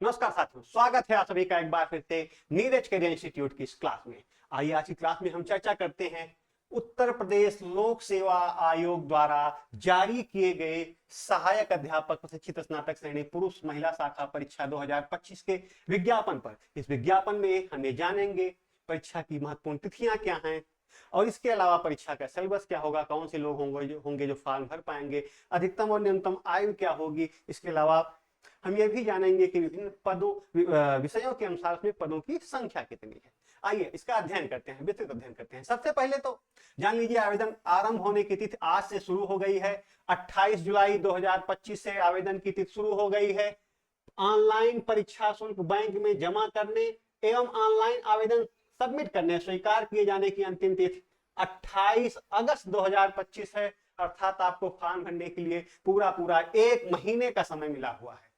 नमस्कार साथियों, स्वागत है आप सभी का एक बार फिर से नीरज करियर इंस्टीट्यूट की इस क्लास में। आइए आज की क्लास में हम चर्चा करते हैं उत्तर प्रदेश लोक सेवा आयोग द्वारा जारी किए गए सहायक अध्यापक प्रशिक्षित स्नातक श्रेणी पुरुष महिला शाखा परीक्षा 2025 के विज्ञापन पर। इस विज्ञापन में हम ये जानेंगे परीक्षा की महत्वपूर्ण तिथियां क्या हैं और इसके अलावा परीक्षा का सिलेबस क्या होगा, कौन से लोग होंगे जो फॉर्म भर पाएंगे, अधिकतम और न्यूनतम आयु क्या होगी। इसके अलावा हम ये भी जानेंगे कि विभिन्न विषयों के अनुसार उसमें पदों की संख्या कितनी है। आइए इसका अध्ययन करते हैं, विस्तृत अध्ययन करते हैं। सबसे पहले तो जान लीजिए आवेदन आरंभ होने की तिथि आज से शुरू हो गई है। 28 जुलाई 2025 से आवेदन की तिथि शुरू हो गई है। ऑनलाइन परीक्षा शुल्क बैंक में जमा करने एवं ऑनलाइन आवेदन सबमिट करने स्वीकार किए जाने की अंतिम तिथि 28 अगस्त 2025 है। अर्थात आपको फॉर्म भरने के लिए पूरा एक महीने का समय मिला हुआ है।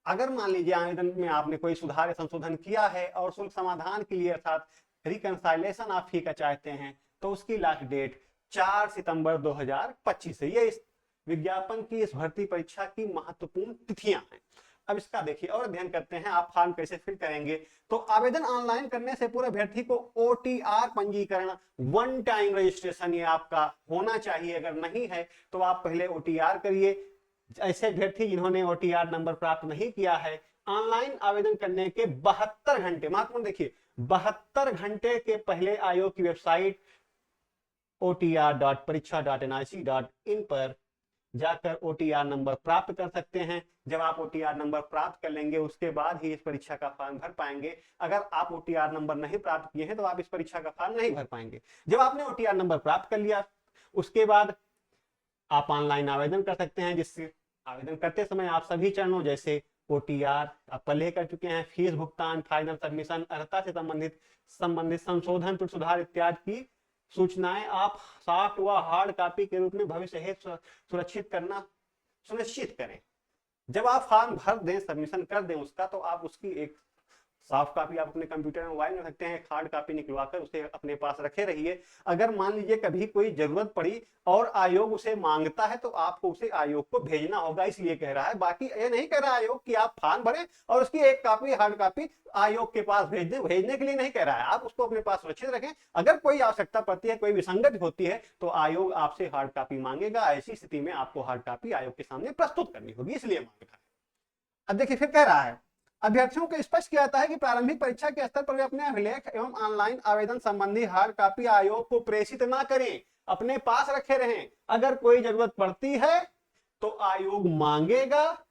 अगर मान लीजिए आवेदन में आपने कोई सुधार या संशोधन किया है और शुल्क समाधान के लिए अर्थात रिकंसाइलेशन आप फी का चाहते हैं तो उसकी लास्ट डेट 4 सितंबर 2025 है। ये इस विज्ञापन की इस भर्ती परीक्षा की महत्वपूर्ण तिथियां हैं। अब इसका देखिए और अध्ययन करते हैं आप फॉर्म कैसे फिल करेंगे। तो आवेदन ऑनलाइन करने से पूरे अभ्यर्थी को ओटीआर पंजीकरण वन टाइम रजिस्ट्रेशन ये आपका होना चाहिए। अगर नहीं है तो आप पहले ओटीआर करिए। ऐसे अभ्यर्थी जिन्होंने ओटीआर नंबर प्राप्त नहीं किया है, ऑनलाइन आवेदन करने के 72 घंटे, महत्वपूर्ण देखिए 72 घंटे के पहले आयोग की वेबसाइट otr.pariksha.nic.in पर जाकर ओटीआर नंबर प्राप्त कर सकते हैं। जब आप ओटीआर नंबर प्राप्त कर लेंगे उसके बाद ही इस परीक्षा का फॉर्म भर पाएंगे। अगर आप ओटीआर नंबर नहीं प्राप्त किए हैं तो आप इस परीक्षा का फॉर्म नहीं भर पाएंगे। जब आपने ओटीआर नंबर प्राप्त कर लिया उसके बाद आप ऑनलाइन आवेदन कर सकते हैं, जिससे आवेदन करते समय आप सभी चरणों जैसे ओटीआर आप पहले कर चुके हैं, फीस भुगतान, फाइनल सबमिशन, अर्हता से संबंधित संशोधन फिर सुधार इत्यादि की सूचनाएं आप सॉफ्ट व हार्ड कॉपी के रूप में भविष्य हेतु सुनिश्चित करें। जब आप फॉर्म भर दें, सबमिशन कर दें उसका, तो आप उसकी एक सॉफ्ट कॉपी आप अपने कंप्यूटर में मोबाइल में रखते हैं, हार्ड कॉपी निकलवाकर उसे अपने पास रखे रहिए। अगर मान लीजिए कभी कोई जरूरत पड़ी और आयोग उसे मांगता है तो आपको उसे आयोग को भेजना होगा, इसलिए कह रहा है। बाकी ये नहीं कह रहा आयोग कि आप फॉर्म भरें और उसकी एक कॉपी हार्ड कॉपी आयोग के पास भेज दें। भेजने के लिए नहीं कह रहा है, आप उसको अपने पास सुरक्षित रखें। अगर कोई आवश्यकता पड़ती है, कोई विसंगति होती है तो आयोग आपसे हार्ड कॉपी मांगेगा। ऐसी स्थिति में आपको हार्ड कॉपी आयोग के सामने प्रस्तुत करनी होगी, इसलिए मांग रहा है। अब देखिए फिर कह रहा है अभ्यर्थियों को स्पष्ट किया जाता है कि प्रारंभिक परीक्षा के स्तर पर वे अपने अभिलेख एवं ऑनलाइन आवेदन संबंधी हार्ड कॉपी आयोग को प्रेषित ना करें, अपने पास रखे रहें। अगर कोई जरूरत पड़ती है तो आयोग मांगेगा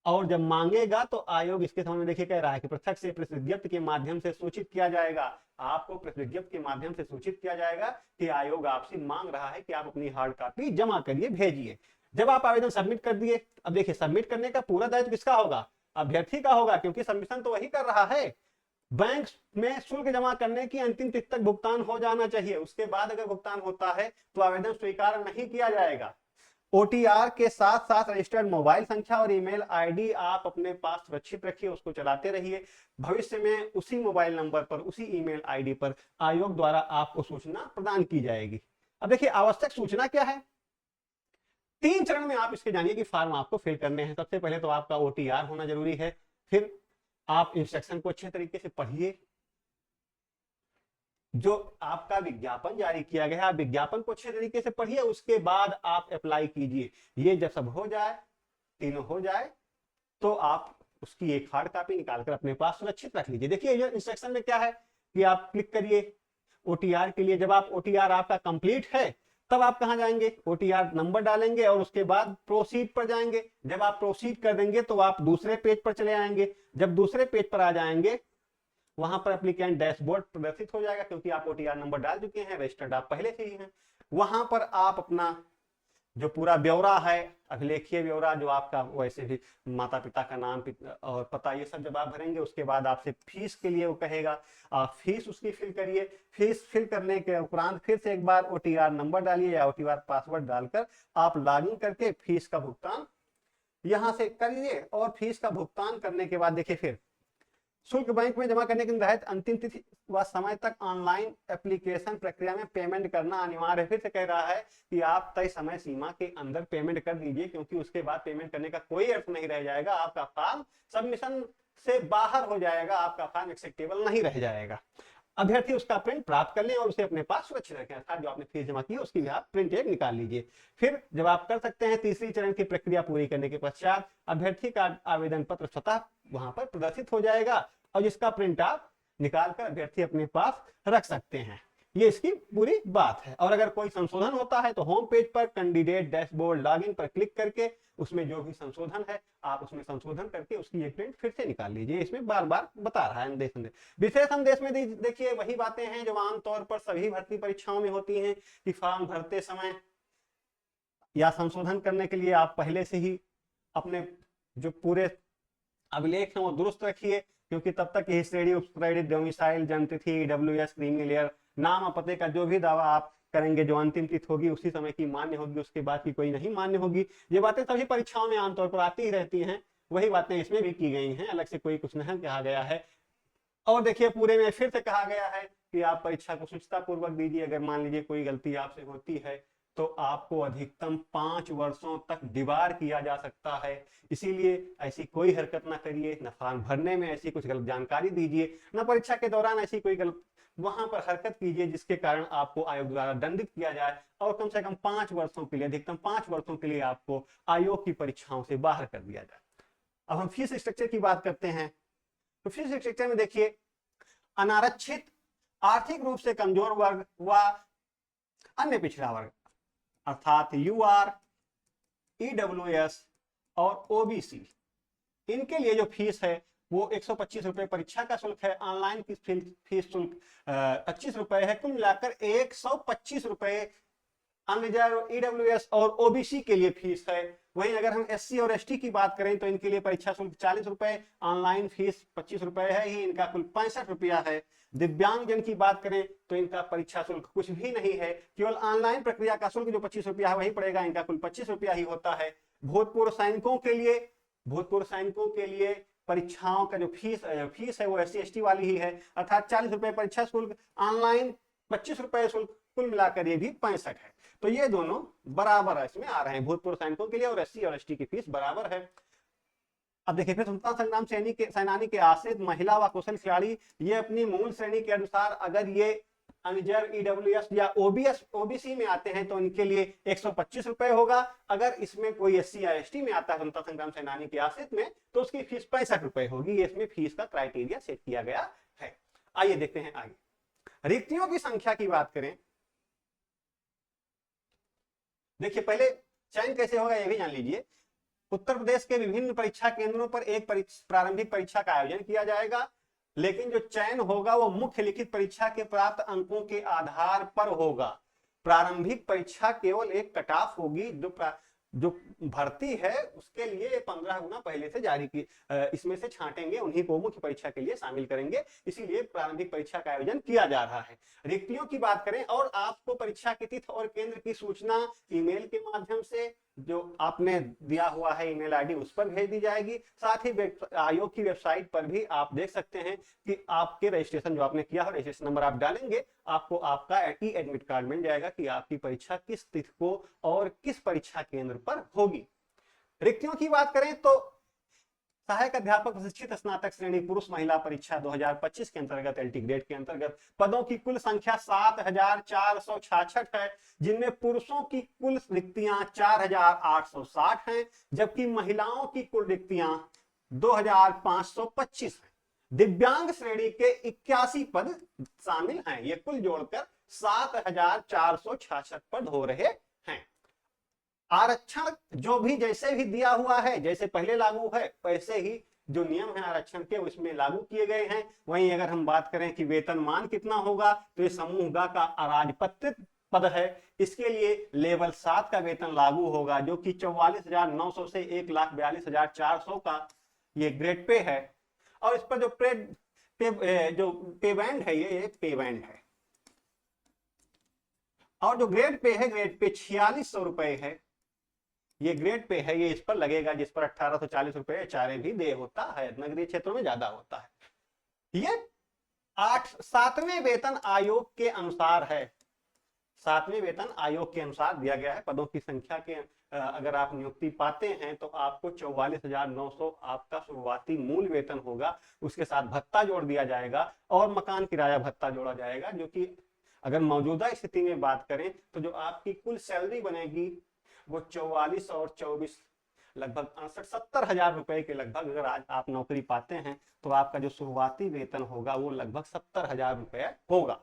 और जब मांगेगा तो आयोग इसके संबंध में देखिए कह रहा है कि पृथक से प्रेस विज्ञप्ति के माध्यम से सूचित किया जाएगा। आपको प्रेस विज्ञप्ति के माध्यम से सूचित किया जाएगा कि आयोग आपसे मांग रहा है कि आप अपनी हार्ड कॉपी जमा करिए, भेजिए। जब आप आवेदन सबमिट कर दिए, अब देखिए सबमिट करने का पूरा दायित्व किसका होगा? अभ्यर्थी का होगा, क्योंकि सबमिशन तो वही कर रहा है। बैंक में शुल्क जमा करने की अंतिम तिथि तक भुगतान हो जाना चाहिए। उसके बाद अगर भुगतान होता है तो आवेदन स्वीकार नहीं किया जाएगा। ओटीआर के साथ साथ रजिस्टर्ड मोबाइल संख्या और ईमेल आईडी आप अपने पास सुरक्षित रखिए, उसको चलाते रहिए। भविष्य में उसी मोबाइल नंबर पर, उसी ईमेल आईडी पर आयोग द्वारा आपको सूचना प्रदान की जाएगी। अब देखिए आवश्यक सूचना क्या है। 3 चरण में आप इसके जानिए कि फॉर्म आपको फिल करने हैं। सबसे पहले तो आपका ओटीआर होना जरूरी है। फिर आप इंस्ट्रक्शन को अच्छे तरीके से पढ़िए, जो आपका विज्ञापन जारी किया गया है आप विज्ञापन को अच्छे तरीके से पढ़िए। उसके बाद आप अप्लाई कीजिए। ये जब सब हो जाए, तीनों हो जाए, तो आप उसकी एक हार्ड कॉपी निकालकर अपने पास सुरक्षित रख लीजिए। देखिए ये इंस्ट्रक्शन में क्या है कि आप क्लिक करिए ओटीआर के लिए। जब आप ओटीआर आपका कंप्लीट है तब आप कहां जाएंगे, ओटीआर नंबर डालेंगे और उसके बाद प्रोसीड पर जाएंगे। जब आप प्रोसीड कर देंगे तो आप दूसरे पेज पर चले आएंगे। जब दूसरे पेज पर आ जाएंगे वहां पर एप्लीकेंट डैशबोर्ड प्रदर्शित हो जाएगा, क्योंकि आप ओटीआर नंबर डाल चुके हैं, रजिस्टर्ड आप पहले से ही हैं। वहां पर आप अपना जो पूरा ब्यौरा है, अभिलेखीय ब्यौरा, जो आपका वैसे भी माता पिता का नाम और पता, ये सब जब आप भरेंगे उसके बाद आपसे फीस के लिए वो कहेगा, आप फीस उसकी फिल करिए। फीस फिल करने के उपरांत फिर से एक बार ओटीआर नंबर डालिए या ओटीआर पासवर्ड डालकर आप लॉगिन करके फीस का भुगतान यहां से करिए। और फीस का भुगतान करने के बाद देखिए फिर शुल्क बैंक में जमा करने के निर्धारित अंतिम तिथि व समय तक ऑनलाइन एप्लीकेशन प्रक्रिया में पेमेंट करना अनिवार्य है। फिर से कह रहा है कि आप तय समय सीमा के अंदर पेमेंट कर दीजिए, क्योंकि उसके बाद पेमेंट करने का कोई अर्थ नहीं रह जाएगा। आपका फॉर्म सबमिशन से बाहर हो जाएगा, आपका फॉर्म एक्सेप्टेबल नहीं रह जाएगा। अभ्यर्थी उसका प्रिंट प्राप्त कर लें और उसे अपने पास सुरक्षित रखें, अर्थात जो आपने फीस जमा की है उसकी भी आप प्रिंट एक निकाल लीजिए। फिर जब आप कर सकते हैं, तीसरी चरण की प्रक्रिया पूरी करने के पश्चात अभ्यर्थी का आवेदन पत्र स्वतः वहां पर प्रदर्शित हो जाएगा और जिसका प्रिंट आप निकाल कर अभ्यर्थी अपने पास रख सकते हैं। ये इसकी पूरी बात है। और अगर कोई संशोधन होता है तो होम पेज पर कैंडिडेट डैशबोर्ड लॉगिन पर क्लिक करके उसमें जो भी संशोधन है आप उसमें संशोधन करके उसकी एक प्रिंट फिर से निकाल लीजिए। इसमें बार बार बता रहा है संदेश। विशेष संदेश में देखिए वही बातें हैं जो आमतौर पर सभी भर्ती परीक्षाओं में होती हैं कि फॉर्म भरते समय या संशोधन करने के लिए आप पहले से ही अपने जो पूरे अभिलेख हैं वो दुरुस्त रखिए, क्योंकि तब तक यही श्रेणी उपश्रेणी डोमिसाइल जन्मतिथि डब्ल्यूएस क्रीमी लेयर नाम और पते का जो भी दावा आप करेंगे जो अंतिम तिथि होगी उसी समय की मान्य होगी, उसके बाद की कोई नहीं मान्य होगी। ये बातें सभी परीक्षाओं में आमतौर पर आती ही रहती हैं, वही बातें इसमें भी की गई हैं, अलग से कोई कुछ नहीं कहा गया है। और देखिए पूरे में फिर से कहा गया है कि आप परीक्षा को सूचना पूर्वक दीजिए। अगर मान लीजिए कोई गलती आपसे होती है तो आपको अधिकतम 5 वर्षों तक डिबार किया जा सकता है। इसीलिए ऐसी कोई हरकत ना करिए, न फॉर्म भरने में ऐसी कुछ गलत जानकारी दीजिए, न परीक्षा के दौरान ऐसी कोई गलत वहां पर हरकत कीजिए जिसके कारण आपको आयोग द्वारा दंडित किया जाए और कम से कम 5 वर्षों के लिए, अधिकतम 5 वर्षों के लिए आपको आयोग की परीक्षाओं से बाहर कर दिया जाए। अब हम फीस स्ट्रक्चर की बात करते हैं। तो फीस स्ट्रक्चर में देखिए अनारक्षित, आर्थिक रूप से कमजोर वर्ग व अन्य पिछड़ा वर्ग अर्थात यूआर, ईडब्ल्यूएस और ओबीसी, इनके लिए जो फीस है वो 125 रुपए परीक्षा का शुल्क है। ऑनलाइन की फीस शुल्क 25 रुपए है। कुल मिलाकर 125 रुपए अनरिजर्व, ईडब्ल्यूएस और ओबीसी के लिए फीस है। वहीं अगर हम एससी और एसटी की बात करें तो इनके लिए परीक्षा शुल्क 40 रुपए, ऑनलाइन फीस 25 रुपए है ही, इनका कुल 65 रुपया है। दिव्यांग जन की बात करें तो इनका परीक्षा शुल्क कुछ भी नहीं है, केवल ऑनलाइन प्रक्रिया का शुल्क जो 25 रुपया है वही पड़ेगा, इनका कुल 25 रुपया ही होता है। भूतपूर्व सैनिकों के लिए परीक्षाओं का जो फीस है वो एससी एसटी वाली ही है, अर्थात 40 रुपए परीक्षा शुल्क, ऑनलाइन 25 रुपए शुल्क, कुल मिलाकर ये भी 65 है। तो ये दोनों बराबर इसमें आ रहे हैं, भूतपूर्व सैनिकों के लिए और एससी और एसटी की फीस बराबर है। अब देखिए फिर स्वतंत्रता संग्राम सेनानी के आश्रित महिला व कुशल खिलाड़ी, ये अपनी मूल श्रेणी के अनुसार अगर ये अनरिजर्व, ईडब्ल्यूएस या ओबीसी में आते हैं तो इनके लिए 125 रुपए होगा। अगर इसमें कोई एससी या एसटी में आता है स्वतंत्रता संग्राम सेनानी के आश्रित में तो उसकी फीस 65 रुपए होगी। ये इसमें फीस का क्राइटेरिया सेट किया गया है। आइए देखते हैं आगे। रिक्तियों की संख्या की बात करें, देखिए पहले चयन कैसे होगा ये भी जान लीजिए। उत्तर प्रदेश के विभिन्न परीक्षा केंद्रों पर एक प्रारंभिक परीक्षा का आयोजन किया जाएगा, लेकिन जो चयन होगा वो मुख्य लिखित परीक्षा के प्राप्त अंकों के आधार पर होगा। प्रारंभिक परीक्षा केवल एक कट ऑफ होगी, जो भर्ती है उसके लिए 15 गुना पहले से जारी की, इसमें से छांटेंगे, उन्हीं को मुख्य परीक्षा के लिए शामिल करेंगे, इसीलिए प्रारंभिक परीक्षा का आयोजन किया जा रहा है। रिक्तियों की बात करें और आपको परीक्षा की तिथि और केंद्र की सूचना ईमेल के माध्यम से जो आपने दिया हुआ है ईमेल आईडी उस पर भेज दी जाएगी। साथ ही आयोग की वेबसाइट पर भी आप देख सकते हैं कि आपके रजिस्ट्रेशन जो आपने किया है, रजिस्ट्रेशन नंबर आप डालेंगे, आपको आपका ई एडमिट कार्ड मिल जाएगा कि आपकी परीक्षा किस तिथि को और किस परीक्षा केंद्र पर होगी। रिक्तियों की बात करें तो सहायक अध्यापक प्रशिक्षित स्नातक श्रेणी पुरुष महिला परीक्षा 2025 के अंतर्गत एलटी ग्रेड के अंतर्गत पदों की कुल संख्या 7466 है, जिनमें पुरुषों की कुल रिक्तियां 4860 हैं, जबकि महिलाओं की कुल रिक्तियां 2525 हैं। दिव्यांग श्रेणी के 81 पद शामिल हैं। ये कुल जोड़कर 7466 पद हो रहे हैं। आरक्षण जो भी जैसे भी दिया हुआ है, जैसे पहले लागू है वैसे ही जो नियम है आरक्षण के उसमें लागू किए गए हैं। वहीं अगर हम बात करें कि वेतनमान कितना होगा तो ये समूह ग का अराजपत्रित पद है, इसके लिए लेवल 7 का वेतन लागू होगा, जो कि 44,900 से 1,42,400 का ये ग्रेड पे है। और इस पर जो पे बैंड है ये पे बैंड है, और जो ग्रेड पे है, ग्रेड पे 4600 रुपए है, ये ग्रेड पे है, ये इस पर लगेगा, जिस पर 1840 रुपए एचआरए भी दे होता है, नगरीय क्षेत्रों में ज्यादा होता है। ये 7वें वेतन आयोग के अनुसार है, 7वें वेतन आयोग के अनुसार दिया गया है। पदों की संख्या के अगर आप नियुक्ति पाते हैं तो आपको 44,900 आपका शुरुआती मूल वेतन होगा। उसके साथ भत्ता जोड़ दिया जाएगा और मकान किराया भत्ता जोड़ा जाएगा, जो कि अगर मौजूदा स्थिति में बात करें तो जो आपकी कुल सैलरी बनेगी वो 44 और 24 लगभग 68-70 हजार रुपए के लगभग अगर आज आप नौकरी पाते हैं तो आपका जो शुरुआती वेतन होगा वो लगभग 70 हजार रुपए होगा।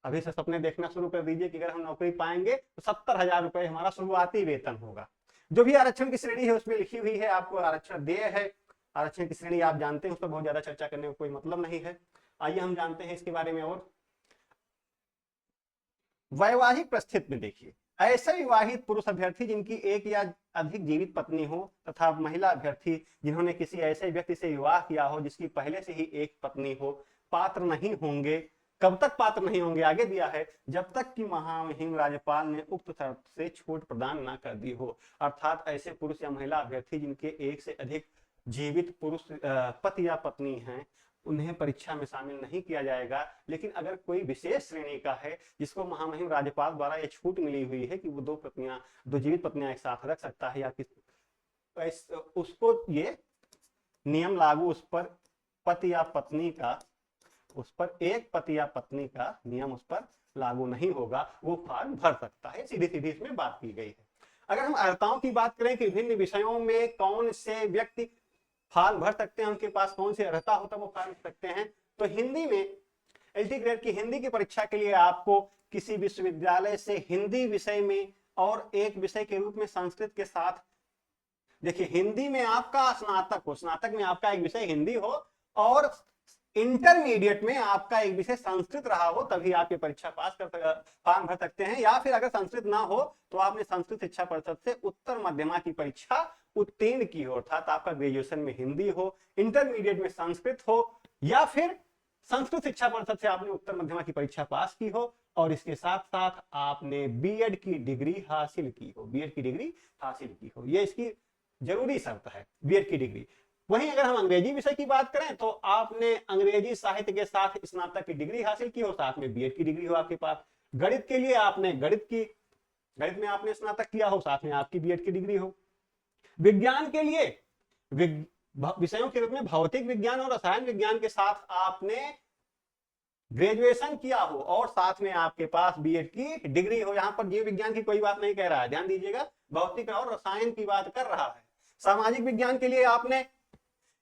अभी से सपने देखना शुरू कर दीजिए कि अगर हम नौकरी पाएंगे तो 70 हजार रुपए हमारा शुरुआती वेतन होगा। जो भी आरक्षण की श्रेणी है उसमें लिखी हुई है, आपको आरक्षण देय है। आरक्षण की श्रेणी आप जानते हैं, उस पर बहुत ज्यादा चर्चा करने में कोई मतलब नहीं है। आइए हम जानते हैं इसके बारे में। और वैवाहिक परिस्थिति में देखिए, ऐसे विवाहित पुरुष अभ्यर्थी जिनकी एक या अधिक जीवित पत्नी हो तथा महिला अभ्यर्थी जिन्होंने किसी ऐसे व्यक्ति से विवाह किया हो जिसकी पहले से ही एक पत्नी हो, पात्र नहीं होंगे। कब तक पात्र नहीं होंगे आगे दिया है, जब तक कि महामहिम राज्यपाल ने उक्त शर्त से छूट प्रदान न कर दी हो। अर्थात ऐसे पुरुष या महिला अभ्यर्थी जिनके एक से अधिक जीवित पुरुष पति या पत्नी हैं उन्हें परीक्षा में शामिल नहीं किया जाएगा। लेकिन अगर कोई विशेष श्रेणी का है जिसको महामहिम राज्यपाल द्वारा यह छूट मिली हुई है कि वो दो जीवित पत्नियां एक साथ रख सकता है या उसको ये नियम लागू उस पर पति या पत्नी का उस पर एक पति या पत्नी का नियम उस पर लागू नहीं होगा, वो फॉर्म भर सकता है। सीधी सीधी इसमें बात की गई है। अगर हम अर्हताओं की बात करें कि विभिन्न विषयों में कौन से व्यक्ति फॉर्म भर सकते हैं, उनके पास कौन सी अर्हता होता है वो फॉर्म भर सकते हैं, तो हिंदी में एलटी ग्रेड की हिंदी की परीक्षा के लिए आपको किसी विश्वविद्यालय से हिंदी विषय में और एक विषय के रूप में संस्कृत के साथ, देखिए हिंदी में आपका स्नातक हो, स्नातक में आपका एक विषय हिंदी हो और इंटरमीडिएट में आपका एक विषय संस्कृत रहा हो, तभी आप ये परीक्षा पास कर फॉर्म भर सकते हैं। या फिर अगर संस्कृत ना हो तो आपने संस्कृत शिक्षा परिषद से उत्तर मध्यमा की परीक्षा उत्तीर्ण की हो, अर्थात आपका ग्रेजुएशन में हिंदी हो, इंटरमीडिएट में संस्कृत हो, या फिर संस्कृत शिक्षा परिषद से आपने उत्तर मध्यमा की परीक्षा पास की हो और इसके साथ साथ आपने बीएड की डिग्री हासिल की हो, बीएड की डिग्री हासिल की हो। ये इसकी जरूरी शर्त है, बीएड की डिग्री। वहीं अगर हम अंग्रेजी विषय की बात करें तो आपने अंग्रेजी साहित्य के साथ स्नातक की डिग्री हासिल की हो, साथ में बीएड की डिग्री हो आपके पास। गणित के लिए आपने गणित में आपने स्नातक किया हो, साथ में आपकी बीएड की डिग्री हो। विज्ञान के लिए विषयों के रूप में भौतिक विज्ञान और रसायन विज्ञान के साथ आपने ग्रेजुएशन किया हो और साथ में आपके पास बीएड की डिग्री हो। यहां पर जीव विज्ञान की कोई बात नहीं कह रहा है, ध्यान दीजिएगा, भौतिक और रसायन की बात कर रहा है। सामाजिक विज्ञान के लिए आपने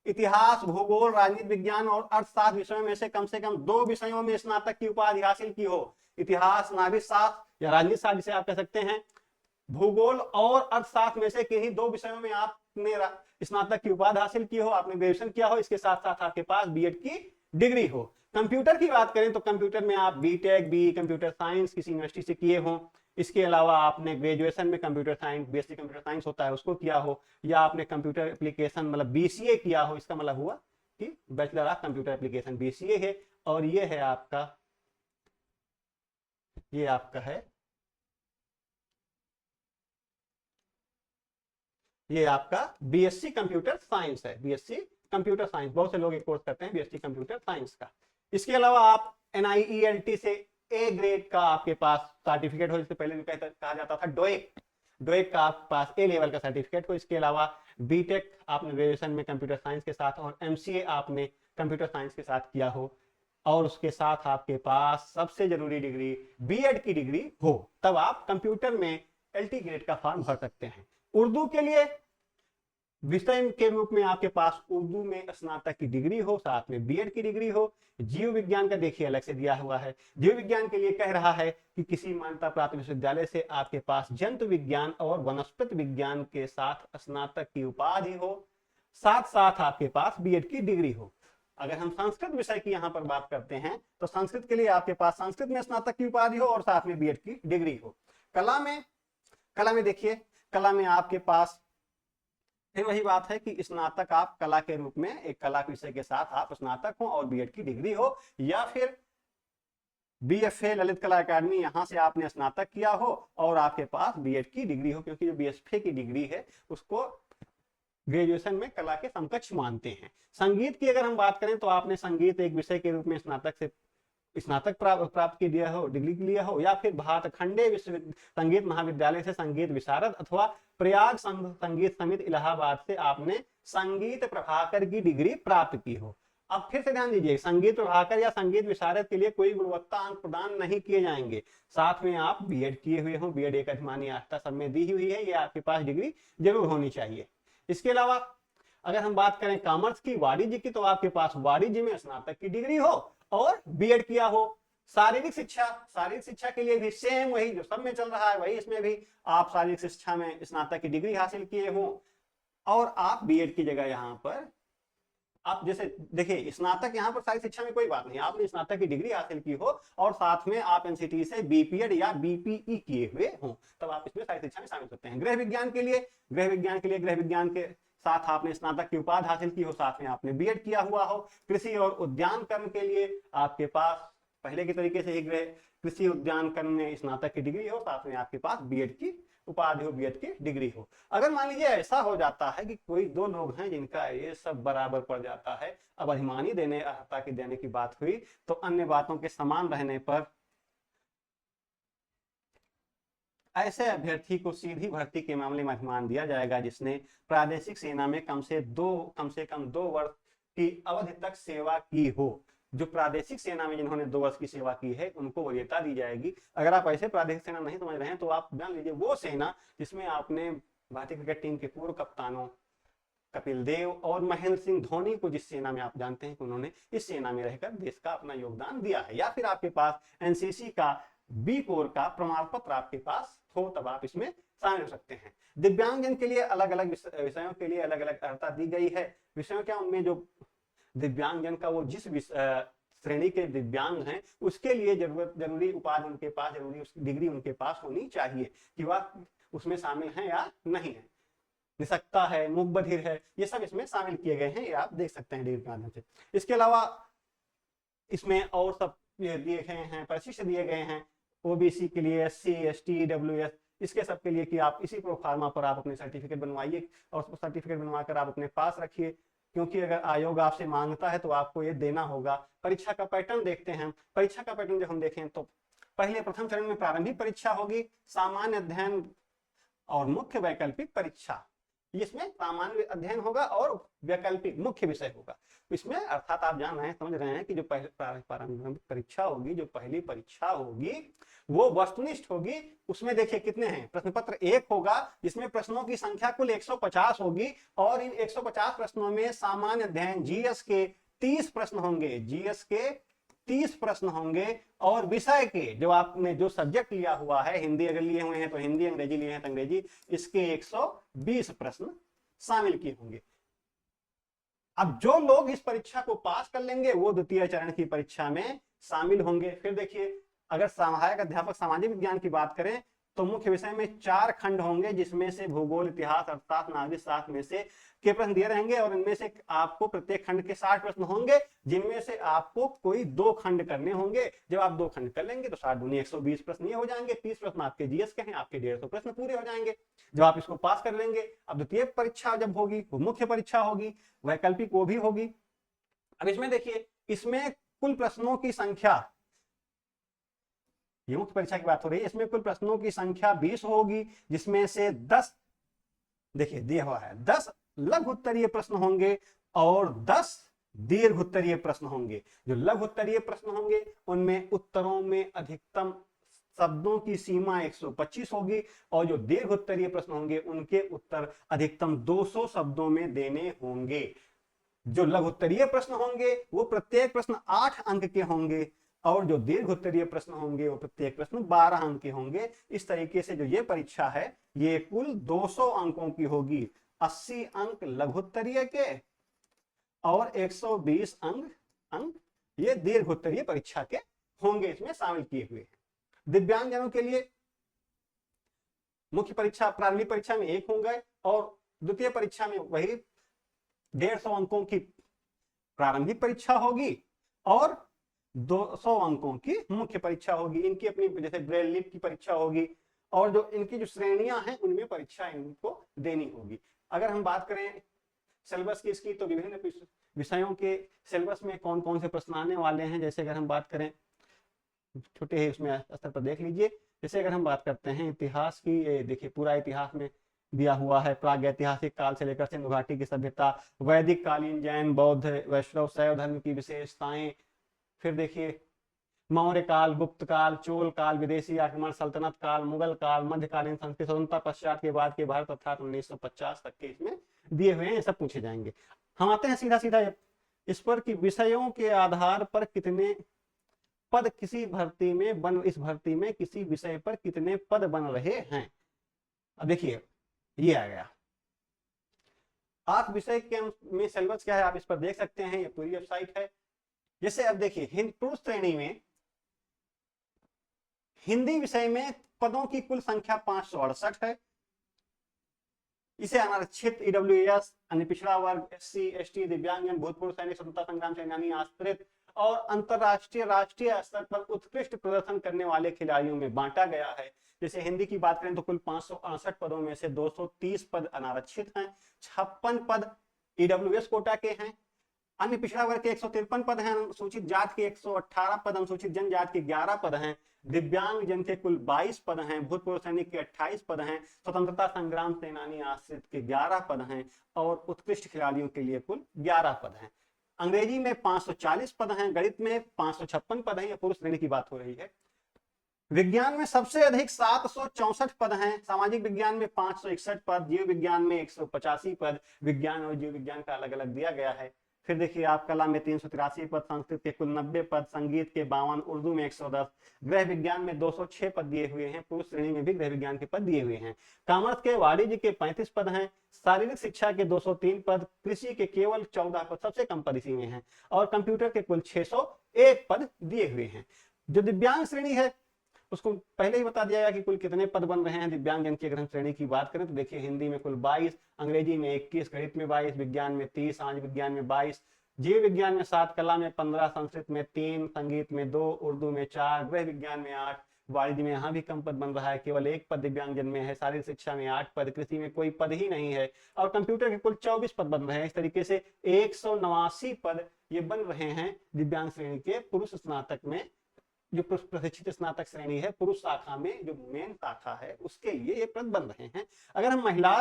इतिहास, भूगोल, राजनीति विज्ञान और अर्थशास्त्र विषयों में से कम 2 विषयों में स्नातक की उपाधि हासिल की हो। इतिहास, नागरिक शास्त्र या राजनीति शास्त्र जिसे आप कह सकते हैं, भूगोल और अर्थशास्त्र में से किन्हीं 2 विषयों में आपने स्नातक की उपाधि हासिल की हो, आपने ग्रेजुएशन किया हो, इसके साथ साथ आपके पास बीएड की डिग्री हो। कंप्यूटर की बात करें तो कंप्यूटर में आप बीटेक, बी कंप्यूटर साइंस किसी यूनिवर्सिटी से किए हो, इसके अलावा आपने ग्रेजुएशन में computer science, BSc computer science होता है उसको किया हो, या आपने कंप्यूटर एप्लीकेशन मतलब बीसीए किया हो, इसका मतलब हुआ कि bachelor of computer application BCA है। और ये है आपका ये आपका बीएससी कंप्यूटर साइंस है, बीएससी कंप्यूटर साइंस। बहुत से लोग एक कोर्स करते हैं बीएससी कंप्यूटर साइंस का। इसके अलावा आप एनआईईएलटी से ए ग्रेड का आपके पास सर्टिफिकेट हो, जिससे पहले कहा जाता था डोएक का आपके पास ए लेवल का सर्टिफिकेट हो। इसके अलावा बीटेक आपने ग्रेजुएशन में कंप्यूटर साइंस के साथ और एमसीए आपने कंप्यूटर साइंस के साथ किया हो और उसके साथ आपके पास सबसे जरूरी डिग्री बीएड की डिग्री हो, तब आप कंप्यूटर में एलटी ग्रेड का फॉर्म भर सकते हैं। उर्दू के लिए विषय के रूप में आपके पास उर्दू में स्नातक की डिग्री हो, साथ में बीएड की डिग्री हो। जीव विज्ञान का देखिए अलग से दिया हुआ है, जीव विज्ञान के लिए कह रहा है कि किसी मान्यता प्राप्त विश्वविद्यालय से आपके पास जंतु विज्ञान और वनस्पति विज्ञान के साथ स्नातक की उपाधि हो, साथ साथ आपके पास बीएड की डिग्री हो। अगर हम संस्कृत विषय की यहाँ पर बात करते हैं तो संस्कृत के लिए आपके पास संस्कृत में स्नातक की उपाधि हो और साथ में बीएड की डिग्री हो। कला में देखिए, कला में आपके पास फिर वही बात है कि स्नातक आप कला के रूप में एक कला विषय के साथ आप स्नातक हो और बीएड की डिग्री हो, या फिर बीएफए ललित कला अकादमी यहां से आपने स्नातक किया हो और आपके पास बीएड की डिग्री हो, क्योंकि जो बीएफए की डिग्री है उसको ग्रेजुएशन में कला के समकक्ष मानते हैं। संगीत की अगर हम बात करें तो आपने संगीत एक विषय के रूप में स्नातक से स्नातक प्राप्त किया हो, डिग्री लिया हो, या फिर भारत खंडे विश्वविद्यालय संगीत महाविद्यालय से संगीत विशारद अथवा प्रयाग संगीत समिति इलाहाबाद से आपने संगीत प्रभाकर की डिग्री प्राप्त की हो। अब फिर से ध्यान दीजिए, संगीत प्रभाकर या संगीत विशारद के लिए कोई गुणवत्ता अंक प्रदान नहीं किए जाएंगे। साथ में आप बीएड किए हुए हो, बीएड एक अधिमानी आस्था सब में दी हुई है, ये आपके पास डिग्री जरूर होनी चाहिए। इसके अलावा अगर हम बात करें कॉमर्स की, वाणिज्य की, तो आपके पास वाणिज्य में स्नातक की डिग्री हो और बीएड किया हो। शारीरिक शिक्षा के लिए भी सेम वही जो सब में चल रहा है, वही इसमें भी आप शारीरिक शिक्षा में स्नातक की डिग्री हासिल किए हो और आप बीएड की जगह यहाँ पर आप जैसे देखिए, स्नातक यहाँ पर शारीरिक शिक्षा में कोई बात नहीं, आपने स्नातक की डिग्री हासिल की हो और साथ में आप एनसीटी से बीपीएड या बीपीई किए हुए हो, तब आप इसमें शारीरिक शिक्षा में शामिल करते हैं। गृह विज्ञान के लिए गृह विज्ञान के साथ आपने स्नातक की उपाधि हासिल की हो, साथ में आपने बीएड किया हुआ हो। कृषि और उद्यान कर्म के लिए आपके पास पहले के तरीके से ही कृषि उद्यान कर्म में स्नातक की डिग्री हो, साथ में आपके पास बीएड की उपाधि हो, बीएड की डिग्री हो। अगर मान लीजिए ऐसा हो जाता है कि कोई दो लोग हैं जिनका ये सब बराबर पड़ जाता है, अब अधिमानी देने अर्हता की देने की बात हुई, तो अन्य बातों के समान रहने पर ऐसे अभ्यर्थी को सीधी भर्ती के मामले में अधिमान दिया जाएगा जिसने प्रादेशिक सेना में कम से कम 2 वर्ष की अवधि तक सेवा की हो। जो प्रादेशिक सेना में जिन्होंने 2 वर्ष की सेवा की है उनको वरीयता दी जाएगी। अगर आप ऐसे प्रादेशिक सेना नहीं समझ रहे हैं तो आप जान लीजिए वो सेना जिसमें आपने भारतीय क्रिकेट टीम के पूर्व कप्तानों कपिल देव और महेंद्र सिंह धोनी को, जिस सेना में आप जानते हैं कि उन्होंने इस सेना में रहकर देश का अपना योगदान दिया है, या फिर आपके पास एनसीसी का बी कोर का प्रमाण पत्र आपके पास हो, तब आप इसमें शामिल हो सकते हैं। दिव्यांगजन के लिए अलग अलग विषयों के लिए अलग अलग अर्हता दी गई है। विषयों क्या, उनमें जो दिव्यांगजन का वो जिस श्रेणी के दिव्यांग हैं उसके लिए जरूरी उपाधि उनके पास, जरूरी उसकी डिग्री उनके पास होनी चाहिए कि वह उसमें शामिल हैं या नहीं है। निसक्ता है, मूक बधिर है, ये सब इसमें शामिल किए गए हैं, ये आप देख सकते हैं डिग्री के माध्यम से। इसके अलावा इसमें और सब दिए गए हैं, परिशिष्ट दिए गए हैं ओबीसी के लिए, एससी, एसटी, ईडब्ल्यूएस, इसके सब के लिए कि आप इसी प्रोफार्मा पर आप अपने सर्टिफिकेट बनवाइए और उसको सर्टिफिकेट बनवाकर आप अपने पास रखिए, क्योंकि अगर आयोग आपसे मांगता है तो आपको ये देना होगा। परीक्षा का पैटर्न देखते हैं। परीक्षा का पैटर्न जब हम देखें तो पहले प्रथम चरण में प्रारंभिक परीक्षा होगी, सामान्य अध्ययन और मुख्य वैकल्पिक परीक्षा। इसमें सामान्य अध्ययन होगा और वैकल्पिक मुख्य विषय होगा। इसमें अर्थात आप जान रहे हैं, समझ रहे हैं कि जो प्रारंभिक परीक्षा होगी, जो पहली परीक्षा होगी वो वस्तुनिष्ठ होगी। उसमें देखिए कितने हैं, प्रश्न पत्र 1 होगा जिसमें प्रश्नों की संख्या कुल 150 होगी और इन 150 प्रश्नों में सामान्य अध्ययन जीएस के 30 प्रश्न होंगे, जीएस के 30 प्रश्न होंगे और विषय के जो आपने जो सब्जेक्ट लिया हुआ है, हिंदी अगर लिए हुए हैं तो हिंदी, अंग्रेजी लिए हैं तो अंग्रेजी, इसके 120 प्रश्न शामिल किए होंगे। अब जो लोग इस परीक्षा को पास कर लेंगे वो द्वितीय चरण की परीक्षा में शामिल होंगे। फिर देखिए, अगर सहायक अध्यापक सामाजिक विज्ञान की बात करें तो मुख्य विषय में 4 खंड होंगे, जिसमें से भूगोल, इतिहास, अर्थशास्त्र, नागरिक शास्त्र में से के प्रश्न दिए रहेंगे और इनमें से आपको प्रत्येक खंड के 60 प्रश्न होंगे, जिनमें से आपको कोई 2 खंड करने होंगे। जब आप 2 खंड कर लेंगे तो 60 दूनी 120 प्रश्न ये हो जाएंगे। 30 प्रश्न आपके जीएस के हैं, आपके 150 प्रश्न पूरे हो जाएंगे जब आप इसको पास कर लेंगे। अब द्वितीय परीक्षा जब होगी वो मुख्य परीक्षा होगी, वैकल्पिक वो भी होगी। अब इसमें देखिए, इसमें कुल प्रश्नों की संख्या, ये मुख्य परीक्षा की बात हो रही है, इसमें कुल प्रश्नों की संख्या 20 होगी, जिसमें से 10 देखिए दिया हुआ है 10 लघु उत्तरीय प्रश्न होंगे और 10 दीर्घ उत्तरीय प्रश्न होंगे। जो लघु उत्तरीय प्रश्न होंगे उनमें उत्तरों में अधिकतम शब्दों की सीमा 125 होगी और जो दीर्घ उत्तरीय प्रश्न होंगे उनके उत्तर अधिकतम 200 शब्दों में देने होंगे। जो लघु उत्तरीय प्रश्न होंगे वो प्रत्येक प्रश्न 8 अंक के होंगे और जो दीर्घ उत्तरीय प्रश्न होंगे वो प्रत्येक प्रश्न 12 अंक के होंगे। इस तरीके से जो ये परीक्षा है ये कुल 200 अंकों की होगी। 80 अंक लघु उत्तरीय के और 120 अंक ये दीर्घ उत्तरीय परीक्षा के होंगे, इसमें शामिल किए हुए हैं। दिव्यांगजनों के लिए मुख्य परीक्षा प्रारंभिक परीक्षा में 1 होंगे और द्वितीय परीक्षा में वही 150 अंकों की प्रारंभिक परीक्षा होगी और 200 अंकों की मुख्य परीक्षा होगी। इनकी अपनी जैसे ब्रेल लिप की परीक्षा होगी और जो इनकी जो श्रेणियां हैं उनमें परीक्षा इनको देनी होगी। अगर हम बात करें सिलेबस की इसकी, तो विभिन्न विषयों के सिलेबस में कौन कौन से प्रश्न आने वाले हैं, जैसे अगर हम बात करें छोटे ही उसमें स्तर पर देख लीजिए। जैसे अगर हम बात करते हैं इतिहास की, ये देखिए पूरा इतिहास में दिया हुआ है, प्रागैतिहासिक काल से लेकर सिंधु घाटी की सभ्यता, वैदिक कालीन, जैन, बौद्ध, वैष्णव, शैव धर्म की विशेषताएं, फिर देखिए मौर्य काल, गुप्त काल, चोल काल, विदेशी आक्रमण, सल्तनत काल, मुगल काल, मध्यकालीन संस्कृति, स्वतंत्रता पश्चात के बाद के भारत अर्थात 1950 तक के इसमें दिए हुए हैं, ये सब पूछे जाएंगे। हम आते हैं सीधा सीधा इस पर कि विषयों के आधार पर कितने पद किसी भर्ती में बन, इस भर्ती में किसी विषय पर कितने पद बन रहे हैं। अब देखिए ये आ गया, आप विषय के में सिलेबस क्या है आप इस पर देख सकते हैं, ये पूरी वेबसाइट है। जैसे अब देखिए पुरुष श्रेणी में हिंदी विषय में पदों की कुल संख्या 568 है। इसे आरक्षित, ईडब्ल्यूएस, अन्य पिछड़ा वर्ग, एससी, एसटी, दिव्यांगजन, भूतपूर्व सैनिक, स्वतंत्रता संग्राम सेनानी, आश्रित और अंतरराष्ट्रीय राष्ट्रीय स्तर पर उत्कृष्ट प्रदर्शन करने वाले खिलाड़ियों में बांटा गया है। जैसे हिंदी की बात करें तो कुल 568 पदों में से 230 पद अनारक्षित हैं, 56 पद ईडब्ल्यूएस कोटा के हैं, अन्य पिछड़ा वर्ग के 153 पद हैं, अनुसूचित जात के 118 पद, अनुसूचित जनजाति के 11 पद हैं, दिव्यांग जन के कुल 22 पद हैं, भूतपूर्व सैनिक के 28 पद हैं, स्वतंत्रता संग्राम सेनानी आश्रित के 11 पद हैं और उत्कृष्ट खिलाड़ियों के लिए कुल 11 पद हैं। अंग्रेजी में 540 पद हैं, गणित में 556 पद हैं, ये पुरुष श्रेणी की बात हो रही है। विज्ञान में सबसे अधिक 764 पद हैं, सामाजिक विज्ञान में 561 पद, जीव विज्ञान में 185 पद, विज्ञान और जीव विज्ञान का अलग अलग दिया गया है। फिर देखिए आप कला में 383 पद, संस्कृत के कुल 90 पद, संगीत के 52, उर्दू में 110, गृह विज्ञान में 206 पद दिए हुए हैं, पुरुष श्रेणी में भी गृह विज्ञान के पद दिए हुए हैं। कॉमर्स के वाणिज्य के 35 पद हैं, शारीरिक शिक्षा के 203 पद, कृषि के केवल 14 पद, सबसे कम पद इसी में है, और कंप्यूटर के कुल 601 पद दिए हुए हैं। जो दिव्यांग श्रेणी है उसको पहले ही बता दिया गया कि कुल कितने पद बन रहे हैं दिव्यांगजन की। अगर हम श्रेणी की बात करें तो देखिए हिंदी में कुल 22, अंग्रेजी में 21, गणित में 22, विज्ञान में 30, सामाजिक विज्ञान में 22, जीव विज्ञान में 7, कला में 15, संस्कृत में 3, संगीत में 2, उर्दू में 4, गृह विज्ञान में 8, वाणिज्य में यहाँ भी कम पद बन रहा है, केवल 1 पद दिव्यांगजन में है, शारीरिक शिक्षा में 8 पद, कृषि में कोई पद ही नहीं है, और कंप्यूटर के कुल 24 पद बन रहे हैं। इस तरीके से 189 पद ये बन रहे हैं दिव्यांग श्रेणी के पुरुष स्नातक में, जो प्रशिक्षित स्नातक श्रेणी है पुरुष शाखा में, जो मेन शाखा है उसके लिए ये पद बन रहे हैं। अगर हम महिला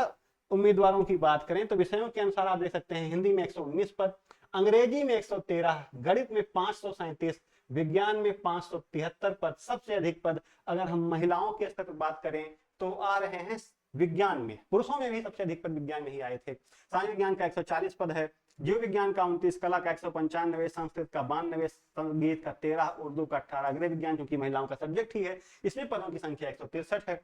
उम्मीदवारों की बात करें तो विषयों के अनुसार आप देख सकते हैं हिंदी में 119 पद, अंग्रेजी में 113, गणित में 537, विज्ञान में 573 पद। सबसे अधिक पद अगर हम महिलाओं के स्तर पर बात करें तो आ रहे हैं विज्ञान में, पुरुषों में भी सबसे अधिक पद विज्ञान में ही आए थे। सामाजिक विज्ञान का 140 पद है, जीव विज्ञान का 29, कला का 195, संस्कृत का 92, संगीत का 13, उर्दू का 18, गृह विज्ञान क्योंकि महिलाओं का सब्जेक्ट ही है इसमें पदों की संख्या 163 है।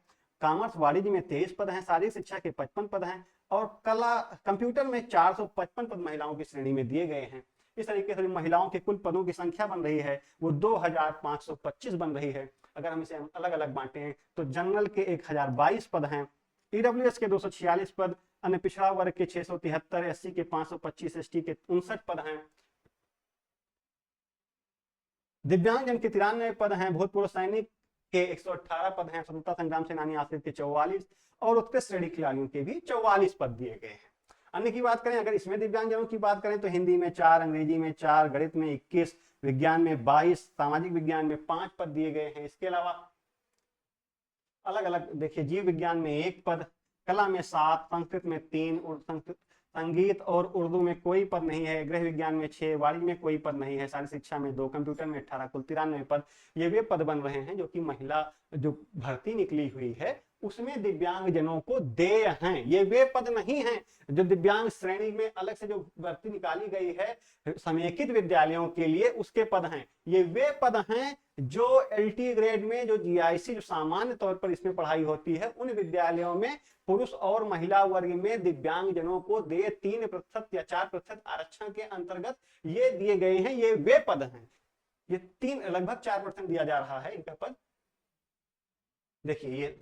कॉमर्स वाणिज्य में 23 पद हैं, शारीरिक शिक्षा के 55 पद हैं, और कला कंप्यूटर में 455 पद महिलाओं की श्रेणी में दिए गए हैं। इस तरीके से महिलाओं के कुल पदों की संख्या बन रही है वो 2525 बन रही है। अगर हम इसे अलग अलग बांटे तो जनरल के 1022 पद हैं, ईडब्ल्यूएस के 246 पद, अन्य पिछड़ा वर्ग के 673, एससी के 525, एसटी के 59 पद हैं, दिव्यांगजन के 93 पद हैं, भूतपूर्व सैनिक के 118 पद हैं, स्वतंत्रता संग्राम सेनानी आश्रित के 44 और उत्कृष्ट श्रेणी खिलाड़ियों के भी 44 पद दिए गए हैं। अन्य की बात करें, अगर इसमें दिव्यांगजनों की बात करें तो हिंदी में 4, अंग्रेजी में 4, गणित में 21, विज्ञान में 22, सामाजिक विज्ञान में 5 पद दिए गए हैं। इसके अलावा अलग अलग देखिए जीव विज्ञान में 1 पद, कला में 7, संस्कृत में 3, संगीत और उर्दू में कोई पद नहीं है, गृह विज्ञान में 6, वाणिज्य में कोई पद नहीं है, शारीरिक शिक्षा में 2, कंप्यूटर में 18, कुल 93 पद। ये वे पद बन रहे हैं जो कि महिला जो भर्ती निकली हुई है उसमें दिव्यांग जनों को देय हैं। ये वे पद नहीं हैं जो दिव्यांग श्रेणी में अलग से जो भर्ती निकाली गई है समेकित विद्यालयों के लिए, उसके पद हैं। ये वे पद हैं जो एलटी ग्रेड में जो जीआईसी जो सामान्य तौर पर इसमें पढ़ाई होती है उन विद्यालयों में पुरुष और महिला वर्ग में दिव्यांग जनों को देय 3% या 4% आरक्षण के अंतर्गत ये दिए गए हैं। ये वे पद हैं, ये लगभग 4% दिया जा रहा है इनका पद। देखिए ये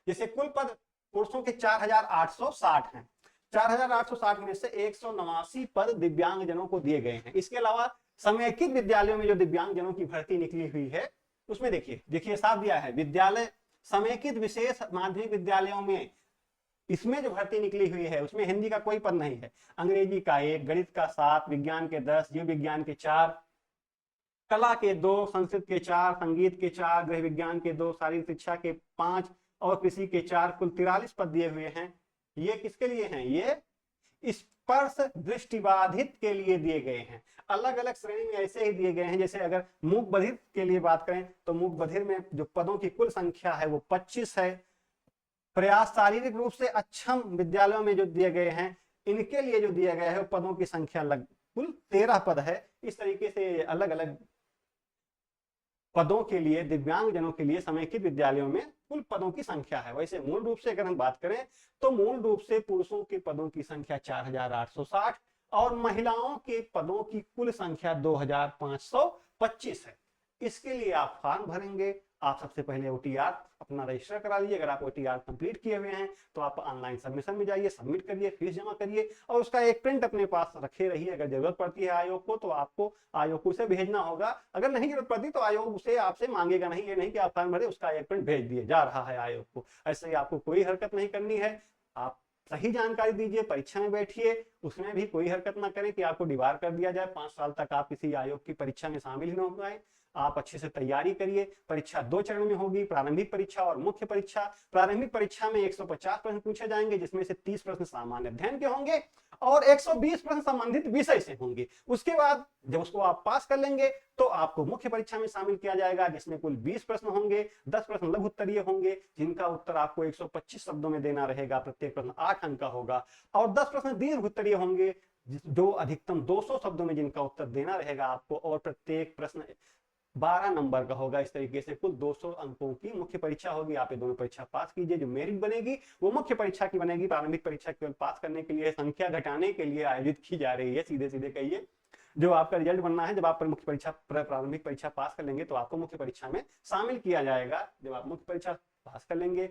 जैसे कुल पद पुरुषों के 4860 हैं, 4860 में से 189 पद दिव्यांग जनों को दिए गए हैं। इसके अलावा समेकित विद्यालयों में जो दिव्यांग जनों की भर्ती निकली हुई है उसमें देखिए साफ दिया है, विद्यालय समेकित विशेष माध्यमिक विद्यालयों में इसमें जो भर्ती निकली हुई है उसमें हिंदी का कोई पद नहीं है, अंग्रेजी का 1, गणित का 7, विज्ञान के 10, जीव विज्ञान के 4, कला के 2, संस्कृत के 4, संगीत के 4, गृह विज्ञान के 2, शारीरिक शिक्षा के 5 और कृषि के 4, कुल 43 पद दिए हुए हैं। ये किसके लिए हैं? ये स्पर्श दृष्टिबाधित के लिए दिए गए हैं। अलग अलग श्रेणी में ऐसे ही दिए गए हैं, जैसे अगर मूक बधिर के लिए बात करें तो मूक बधिर में जो पदों की कुल संख्या है वो 25 है। प्रयास शारीरिक रूप से अक्षम विद्यालयों में जो दिए गए हैं, इनके लिए जो दिया गया है पदों की संख्या कुल 13 पद है। इस तरीके से अलग अलग पदों के लिए, दिव्यांग जनों के लिए समेकित विद्यालयों में कुल पदों की संख्या है। वैसे मूल रूप से अगर हम बात करें तो मूल रूप से पुरुषों के पदों की संख्या 4860 और महिलाओं के पदों की कुल संख्या 2525 है। इसके लिए आप फॉर्म भरेंगे। आप सबसे पहले OTR अपना रजिस्टर करा लीजिए। अगर आप OTR कंप्लीट किए हुए हैं तो आप ऑनलाइन सबमिशन में जाइए, सबमिट करिए, फीस जमा करिए और उसका एक प्रिंट अपने पास रखे रहिए। अगर जरूरत पड़ती है आयोग को तो आपको आयोग को उसे भेजना होगा। अगर नहीं जरूरत पड़ती तो आयोग उसे आपसे मांगेगा नहीं। ये नहीं कि आप फॉर्म भरे उसका एक प्रिंट भेज दिए जा रहा है आयोग को। ऐसे ही आपको कोई हरकत नहीं करनी है। आप सही जानकारी दीजिए, परीक्षा में बैठिए, उसमें भी कोई हरकत ना करें कि आपको डिबार कर दिया जाए, 5 साल तक आप किसी आयोग की परीक्षा में शामिल ही न हो पाए। आप अच्छे से तैयारी करिए। परीक्षा 2 चरण में होगी, प्रारंभिक परीक्षा और मुख्य परीक्षा। प्रारंभिक परीक्षा में 150 प्रश्न पूछे जाएंगे, जिसमें से 30 प्रश्न सामान्य अध्ययन के होंगे और 120 प्रश्न संबंधित विषय से होंगे। उसके बाद जब उसको आप पास कर लेंगे तो आपको मुख्य परीक्षा में शामिल किया जाएगा, जिसमें कुल 20 प्रश्न होंगे। 10 प्रश्न लघु उत्तरीय होंगे, जिनका उत्तर आपको 125 शब्दों में देना रहेगा। प्रत्येक प्रश्न 8 अंक का होगा। और 10 प्रश्न दीर्घ उत्तरीय होंगे, जो अधिकतम 200 शब्दों में जिनका उत्तर देना रहेगा आपको, और प्रत्येक प्रश्न 12 नंबर का होगा। इस तरीके से कुल 200 अंकों की मुख्य परीक्षा होगी। आप ये दोनों परीक्षा पास कीजिए। जो मेरिट बनेगी वो मुख्य परीक्षा की बनेगी। प्रारंभिक परीक्षा केवल पास करने के लिए, संख्या घटाने के लिए आयोजित की जा रही है। सीधे सीधे कहिए, जो आपका रिजल्ट बनना है, जब आप मुख्य परीक्षा प्रारंभिक परीक्षा पास कर लेंगे तो आपको मुख्य परीक्षा में शामिल किया जाएगा। जब आप मुख्य परीक्षा पास कर लेंगे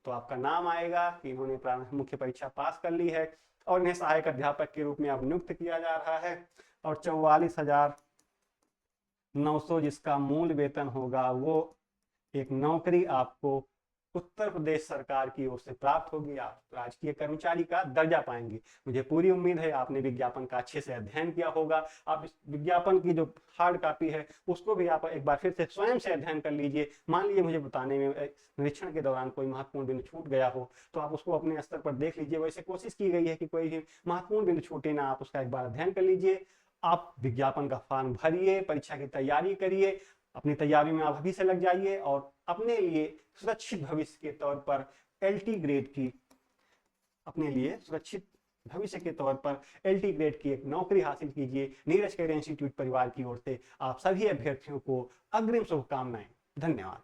तो आपका नाम आएगा कि इन्होंने मुख्य परीक्षा पास कर ली है और इन्हें सहायक अध्यापक के रूप में अब नियुक्त किया जा रहा है। और 44,900 जिसका मूल वेतन होगा, वो एक नौकरी आपको उत्तर प्रदेश सरकार की ओर से प्राप्त होगी। आप राजकीय कर्मचारी का दर्जा पाएंगे। मुझे पूरी उम्मीद है आपने विज्ञापन का अच्छे से अध्ययन किया होगा। आप इस विज्ञापन की जो हार्ड कॉपी है उसको भी आप एक बार फिर से स्वयं से अध्ययन कर लीजिए। मान लीजिए मुझे बताने में निरीक्षण के दौरान कोई महत्वपूर्ण बिंदु छूट गया हो तो आप उसको अपने स्तर पर देख लीजिए। वैसे कोशिश की गई है कि कोई भी महत्वपूर्ण बिंदु छूटे ना, आप उसका एक बार अध्ययन कर लीजिए। आप विज्ञापन का फॉर्म भरिए, परीक्षा की तैयारी करिए, अपनी तैयारी में आप अभी से लग जाइए और अपने लिए सुरक्षित भविष्य के तौर पर LT ग्रेड की, अपने लिए सुरक्षित भविष्य के तौर पर LT ग्रेड की एक नौकरी हासिल कीजिए। नीरज कैरियर इंस्टीट्यूट परिवार की ओर से आप सभी अभ्यर्थियों को अग्रिम शुभकामनाएं। धन्यवाद।